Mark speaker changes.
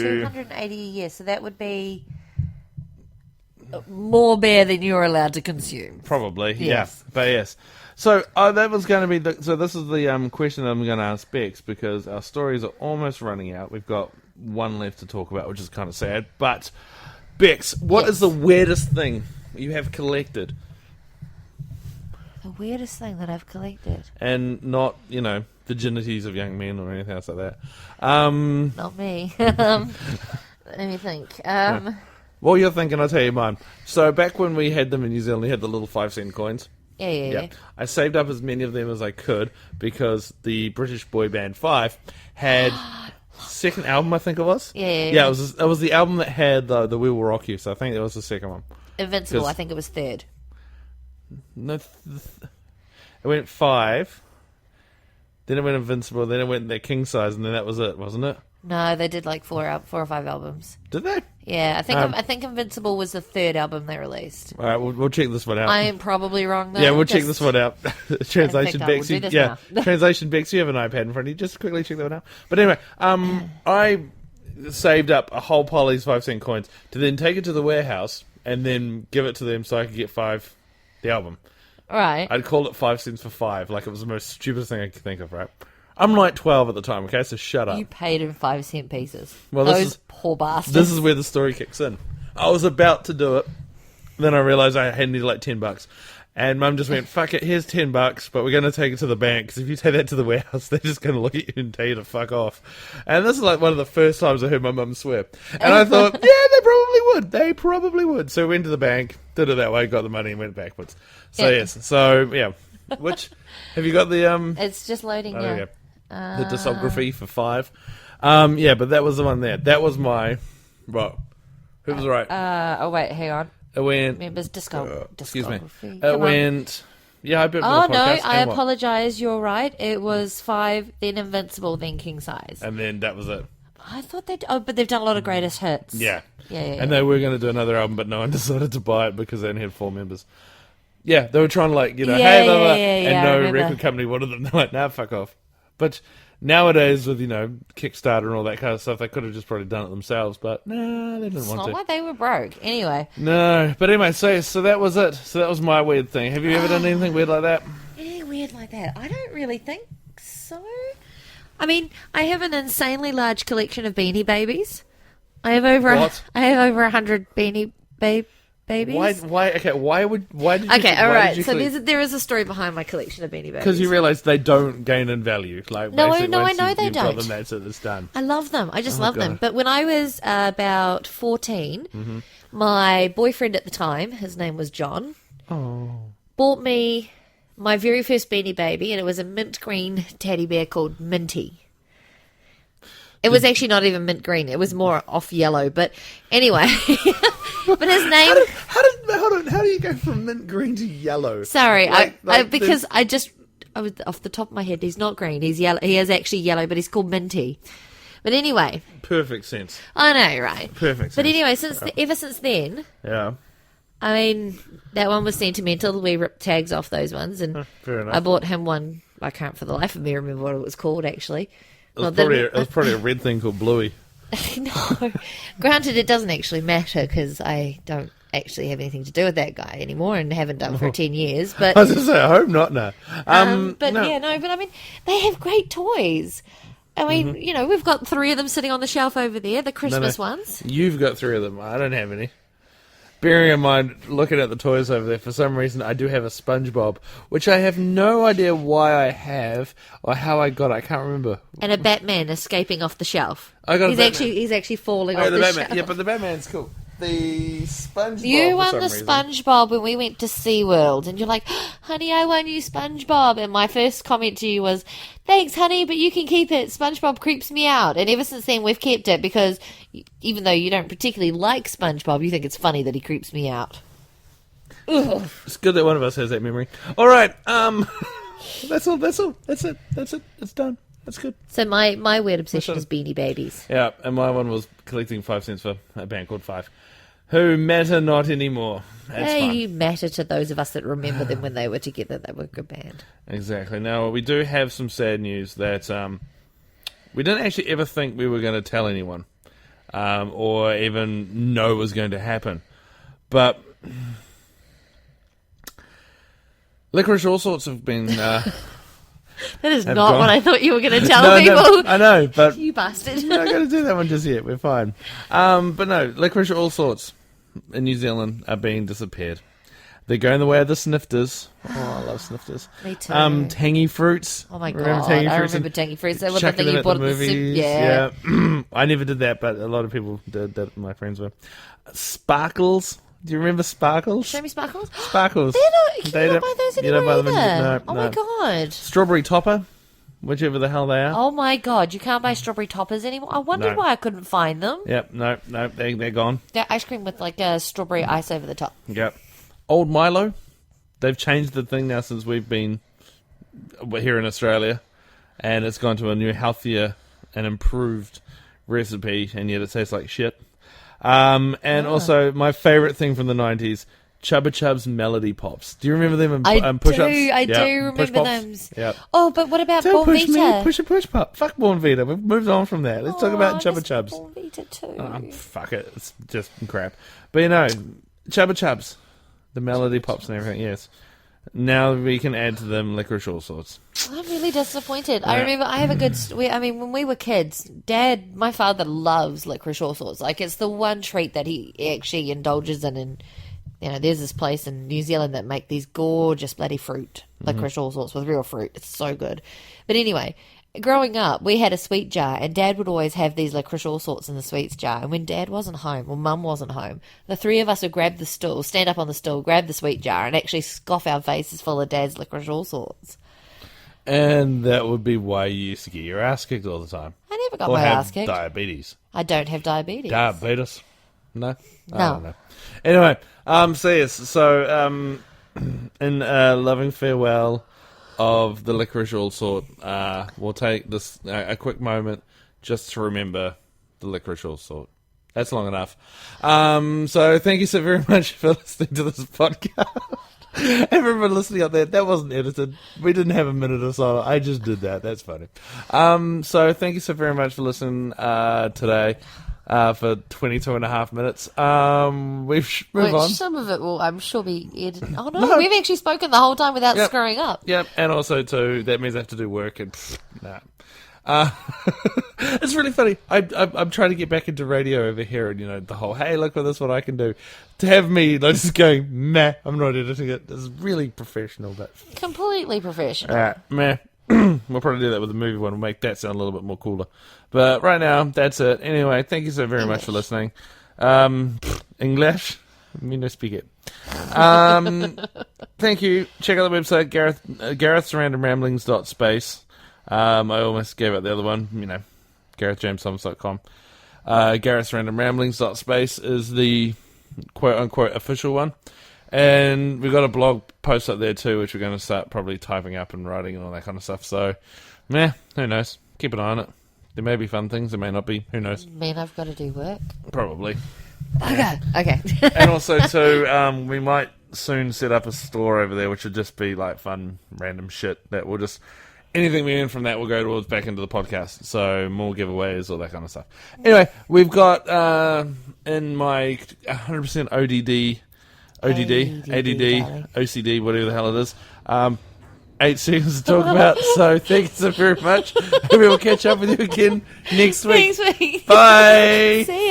Speaker 1: 280 a year, so that would be more beer than you're allowed to consume.
Speaker 2: Probably,
Speaker 1: Yes.
Speaker 2: yeah. But yes. So that was going to be so this is the question I'm going to ask Bex, because our stories are almost running out. We've got one left to talk about, which is kind of sad. But Bex, what is the weirdest thing you have collected?
Speaker 1: The weirdest thing that I've collected.
Speaker 2: And not, virginities of young men or anything else like that.
Speaker 1: Not me. Let me think.
Speaker 2: While you're thinking, I'll tell you mine. So back when we had them in New Zealand, we had the little 5-cent coins.
Speaker 1: Yeah.
Speaker 2: I saved up as many of them as I could because the British boy band Five had second album, I think it was.
Speaker 1: Yeah.
Speaker 2: It was the album that had the We Will Rock You, so I think it was the second one.
Speaker 1: Invincible, I think it was third.
Speaker 2: No, it went 5, then it went Invincible, then it went their King Size, and then that was it, wasn't it?
Speaker 1: No, they did like 4 or 5 albums.
Speaker 2: Did they?
Speaker 1: Yeah, I think Invincible was the third album they released.
Speaker 2: All right, we'll check this one out.
Speaker 1: I am probably wrong though.
Speaker 2: Yeah, we'll check this one out. Translation
Speaker 1: I will
Speaker 2: Bex.
Speaker 1: do this now.
Speaker 2: Translation Bex. You have an iPad in front of you. Just quickly check that one out. But anyway, I saved up a whole pile of these 5-cent coins to then take it to the warehouse and then give it to them so I could get 5, the album.
Speaker 1: Right.
Speaker 2: I'd call it 5 cents for 5, like it was the most stupidest thing I could think of, right? I'm like 12 at the time, okay, so shut up.
Speaker 1: You paid in 5-cent pieces.
Speaker 2: Well,
Speaker 1: Those poor bastards.
Speaker 2: This is where the story kicks in. I was about to do it, then I realised I had needed like $10. And Mum just went, fuck it, here's $10, but we're going to take it to the bank, because if you take that to the warehouse, they're just going to look at you and tell you to fuck off. And this is like one of the first times I heard my mum swear. And I thought, yeah, they probably would. So we went to the bank, did it that way, got the money and went backwards. So yes, which, have you got the...
Speaker 1: It's just loading now.
Speaker 2: Yeah. The discography for 5. But that was the one there. That was my... Right. Who was right?
Speaker 1: Oh, wait, hang on.
Speaker 2: It went...
Speaker 1: Members discography.
Speaker 2: Excuse me.
Speaker 1: Come
Speaker 2: It
Speaker 1: on.
Speaker 2: went... Yeah, I bet.
Speaker 1: Oh, no, I apologise. You're right. It was 5, then Invincible, then King Size.
Speaker 2: And then that was it.
Speaker 1: I thought they'd... Oh, but they've done a lot of greatest hits.
Speaker 2: Yeah.
Speaker 1: Yeah.
Speaker 2: And they were going to do another album, but no one decided to buy it because they only had 4 members. Yeah, they were trying to hey, blah, blah, and no record company wanted them. They're like, nah, fuck off. But nowadays with, Kickstarter and all that kind of stuff, they could have just probably done it themselves, but no, they didn't want to.
Speaker 1: It's not like they were broke. Anyway.
Speaker 2: No, but anyway, so that was it. So that was my weird thing. Have you ever done anything weird like that?
Speaker 1: Anything weird like that? I don't really think so. I mean, I have an insanely large collection of Beanie Babies. I have over 100 Beanie Babies.
Speaker 2: Why? Okay, why did you?
Speaker 1: Okay, all right. So there is a story behind my collection of Beanie Babies.
Speaker 2: Because you realise they don't gain in value. Like
Speaker 1: no, I know they
Speaker 2: you've
Speaker 1: don't.
Speaker 2: Got them, that's it. It's done.
Speaker 1: I love them. I just love them. But when I was about 14, my boyfriend at the time, his name was John, bought me my very first Beanie Baby, and it was a mint green teddy bear called Minty. It was actually not even mint green. It was more off yellow. But anyway, but his name.
Speaker 2: How do you go from mint green to yellow?
Speaker 1: Sorry, because I was off the top of my head. He's not green. He's yellow. He is actually yellow, but he's called Minty. But anyway,
Speaker 2: perfect sense.
Speaker 1: I know, right?
Speaker 2: Perfect sense.
Speaker 1: But anyway, ever since then,
Speaker 2: yeah.
Speaker 1: I mean, that one was sentimental. We ripped tags off those ones, and
Speaker 2: fair enough.
Speaker 1: I bought him one. I can't for the life of me remember what it was called. Actually,
Speaker 2: it was probably a red thing called Bluey.
Speaker 1: No, granted, it doesn't actually matter because I don't actually have anything to do with that guy anymore and haven't done for 10 years. But
Speaker 2: I was going to say, I hope not. No,
Speaker 1: but I mean, they have great toys. I mean, we've got 3 of them sitting on the shelf over there, the Christmas ones.
Speaker 2: You've got 3 of them. I don't have any. Bearing in mind, looking at the toys over there, for some reason I do have a SpongeBob, which I have no idea why I have or how I got it. I can't remember.
Speaker 1: And a Batman escaping off the shelf. He's actually falling off the
Speaker 2: Batman.
Speaker 1: shelf.
Speaker 2: Yeah, but the Batman's cool. The SpongeBob.
Speaker 1: You won the SpongeBob when we went to SeaWorld, and you're like, honey, I won you SpongeBob. And my first comment to you was, thanks, honey, but you can keep it. SpongeBob creeps me out. And ever since then, we've kept it because even though you don't particularly like SpongeBob, you think it's funny that he creeps me out. Ugh.
Speaker 2: It's good that one of us has that memory. All right, that's all. That's it. It's done. That's good.
Speaker 1: So my weird obsession is Beanie Babies.
Speaker 2: Yeah, and my one was collecting 5 cents for a band called Five, who matter not anymore. That's fine.
Speaker 1: You matter to those of us that remember them when they were together. They were a good band.
Speaker 2: Exactly. Now, we do have some sad news that we didn't actually ever think we were going to tell anyone. or even know was going to happen. But licorice all sorts have been...
Speaker 1: that is not what I thought you were going to tell people.
Speaker 2: No, I know, but...
Speaker 1: You bastard.
Speaker 2: I'm not going to do that one just yet. We're fine. But no, licorice all sorts in New Zealand are being disappeared. They're going the way of the snifters. Oh, I love snifters.
Speaker 1: Me too.
Speaker 2: Tangy fruits.
Speaker 1: Oh my God, I remember tangy fruits. That was the thing you bought at the
Speaker 2: movies.
Speaker 1: Yeah.
Speaker 2: I never did that, but a lot of people did that. My friends were. Sparkles. Do you remember Sparkles?
Speaker 1: Show me Sparkles.
Speaker 2: Sparkles.
Speaker 1: You don't buy those anymore either.
Speaker 2: No,
Speaker 1: my God.
Speaker 2: Strawberry Topper. Whichever the hell they are.
Speaker 1: Oh my God, you can't buy strawberry toppers anymore. I wondered why I couldn't find them.
Speaker 2: Yep, no, they're gone.
Speaker 1: They're ice cream with like a strawberry ice over the top.
Speaker 2: Yep. Old Milo. They've changed the thing now since we're here in Australia, and it's gone to a new, healthier and improved recipe, and yet it tastes like shit. And also, my favourite thing from the 90s, Chubba Chub's Melody Pops. Do you remember them in push-ups?
Speaker 1: I do remember them.
Speaker 2: Yep.
Speaker 1: Oh, but what about
Speaker 2: Don't
Speaker 1: Born
Speaker 2: push
Speaker 1: Vita?
Speaker 2: Me, push a push pop. Fuck Born Vita. We've moved on from that. Let's talk about Chubba Chubs.
Speaker 1: Born Vita too.
Speaker 2: Fuck it. It's just crap. But you know, Chubba Chubs. The Melody Pops and everything, yes. Now we can add to them licorice all sorts.
Speaker 1: I'm really disappointed. I remember I have a good... when we were kids, my father loves licorice all sorts. Like, it's the one treat that he actually indulges in. And, there's this place in New Zealand that make these gorgeous bloody fruit, licorice all sorts with real fruit. It's so good. But anyway, growing up, we had a sweet jar, and Dad would always have these licorice all sorts in the sweets jar. And when Dad wasn't home, or Mum wasn't home, the three of us would grab the stool, stand up on the stool, grab the sweet jar, and actually scoff our faces full of Dad's licorice all sorts.
Speaker 2: And that would be why you used to get your ass kicked all the time.
Speaker 1: I never got my ass kicked.
Speaker 2: Diabetes.
Speaker 1: I don't have diabetes.
Speaker 2: Diabetes? No?
Speaker 1: No.
Speaker 2: I don't know. Anyway, in loving farewell of the licorice all sort, we'll take this a quick moment just to remember the licorice all sort. That's long enough. So thank you so very much for listening to this podcast. Everyone listening out there, that wasn't edited. We didn't have a minute or so. I just did that. That's funny. So thank you so very much for listening today. For 22 and a half minutes. Move on.
Speaker 1: Some of it will, I'm sure, be edited. Oh, no, we've actually spoken the whole time without screwing up.
Speaker 2: Yep, and also, too, that means I have to do work, and nah. It's really funny. I'm trying to get back into radio over here, and, the whole, hey, look at this, what I can do. To have me, just going, meh, I'm not editing it. It's really professional, but...
Speaker 1: Completely professional.
Speaker 2: Meh. We'll probably do that with the movie one. We'll make that sound a little bit more cooler. But right now, that's it. Anyway, thank you so very much for listening. English? Me no speak it. Thank you. Check out the website, Gareth'sRandomRamblings.space. I almost gave out the other one, GarethJamesThomas.com. Gareth'sRandomRamblings.space is the quote-unquote official one. And we've got a blog post up there too, which we're going to start probably typing up and writing and all that kind of stuff. So, who knows? Keep an eye on it. There may be fun things, there may not be. Who knows?
Speaker 1: Man, I've got to do work.
Speaker 2: Probably.
Speaker 1: Okay.
Speaker 2: And also too, we might soon set up a store over there, which would just be like fun, random shit that will just... Anything we earn from that will go towards back into the podcast. So more giveaways, all that kind of stuff. Anyway, we've got in my 100% ADD, OCD, whatever the hell it is. 8 seconds to talk about, so thank you so very much. We will catch up with you again next week.
Speaker 1: Next week.
Speaker 2: Bye.
Speaker 1: See